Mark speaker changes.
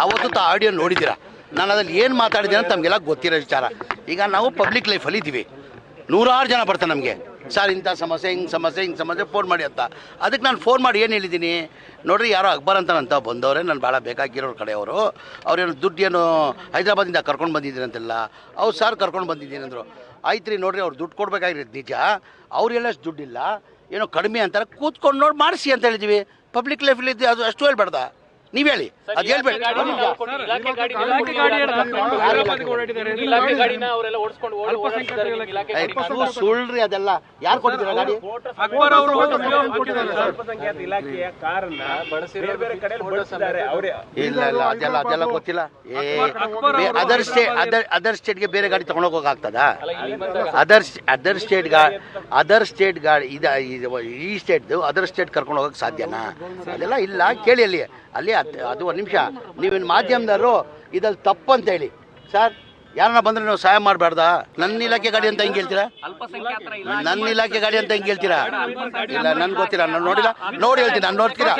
Speaker 1: ಆವತ್ತು ಆಡಿಯೋ ನೋಡಿದ್ದೀರಾ. ನಾನು ಅದ್ರಲ್ಲಿ ಏನು ಮಾತಾಡಿದ್ದೀನಿ ಅಂತ ತಮಗೆಲ್ಲ ಗೊತ್ತಿರೋ ವಿಚಾರ. ಈಗ ನಾವು ಪಬ್ಲಿಕ್ ಲೈಫಲ್ಲಿ ಇದ್ದೀವಿ, ನೂರಾರು ಜನ ಬರ್ತಾರೆ ನಮಗೆ, ಸರ್ ಇಂಥ ಸಮಸ್ಯೆ ಹಿಂಗೆ ಸಮಸ್ಯೆ ಫೋನ್ ಮಾಡಿ ಅಂತ. ಅದಕ್ಕೆ ನಾನು ಫೋನ್ ಮಾಡಿ ಏನು ಹೇಳಿದ್ದೀನಿ ನೋಡಿರಿ, ಯಾರೋ ಅಕ್ಬರ್ ಅಂತ ಬಂದವರೇ, ನಾನು ಭಾಳ ಬೇಕಾಗಿರೋರ ಕಡೆಯವರು, ಅವ್ರೇನು ದುಡ್ಡು ಏನು ಹೈದ್ರಾಬಾದಿಂದ ಕರ್ಕೊಂಡು ಬಂದಿದ್ದೀನಿ ಅಂತೆಲ್ಲ. ಅವ್ರು ಸರ್ ಕರ್ಕೊಂಡು ಬಂದಿದ್ದೀನಿ ಅಂದರು. ಆಯ್ತು ರೀ, ನೋಡಿರಿ ಅವ್ರು ದುಡ್ಡು ಕೊಡಬೇಕಾಗಿರೋದು ನಿಜ, ಅವ್ರೆಲ್ಲ ದುಡ್ಡಿಲ್ಲ, ಏನೋ ಕಡಿಮೆ ಅಂತಾರೆ, ಕೂತ್ಕೊಂಡು ನೋಡಿ ಮಾಡಿಸಿ ಅಂತ ಹೇಳಿದ್ದೀವಿ. ಪಬ್ಲಿಕ್ ಲೈಫಲ್ಲಿ ಇದ್ದು ಅದು ಅಷ್ಟು ಹೇಳ್ಬಾರ್ದ? ನೀವು ಹೇಳಿ, ಅದು ಹೇಳ್ಬೇಡಿ. ಸುಳ್ಳ್ರಿ, ಅದೆಲ್ಲ ಯಾರು ಕೊಟ್ಟಿದ್ದೀರ ಗಾಡಿ? ಇಲ್ಲ ಇಲ್ಲ, ಅದೆಲ್ಲ ಗೊತ್ತಿಲ್ಲ. ಅದರ್ ಸ್ಟೇಟ್ಗೆ ಬೇರೆ ಗಾಡಿ ತಗೊಂಡೋಗೋಕ್ಕಾಗ್ತದ? ಅದರ್ ಸ್ಟೇಟ್ ಗಾಡಿ ಈ ಸ್ಟೇಟ್ದು ಅದರ್ ಸ್ಟೇಟ್ ಕರ್ಕೊಂಡು ಹೋಗೋಕ್ಕೆ ಸಾಧ್ಯನಾ? ಅದೆಲ್ಲ ಇಲ್ಲ. ಕೇಳಿ ಅಲ್ಲಿ ಅದು ಒಂದು ನಿಮಿಷ, ನೀವೇನು ಮಾಧ್ಯಮದವರು ಇದಲ್ಲಿ ತಪ್ಪು ಅಂತ ಹೇಳಿ ಸರ್, ಯಾರನ್ನ ಬಂದರೆ ನೀವು ಸಹಾಯ ಮಾಡಬಾರ್ದಾ? ನನ್ನ ಇಲಾಖೆ ಗಾಡಿ ಅಂತ ಹೆಂಗೆ ಹೇಳ್ತೀರಾ? ನನ್ನ ಇಲಾಖೆ ಗಾಡಿ ಅಂತ ಹೆಂಗೆ ಹೇಳ್ತೀರಾ? ಇಲ್ಲ, ನನ್ಗೆ ಗೊತ್ತಿಲ್ಲ, ನಾನು ನೋಡಿಲ್ಲ. ನೋಡಿ ಹೇಳ್ತೀನಿ, ನಾನು ನೋಡ್ತೀರಾ?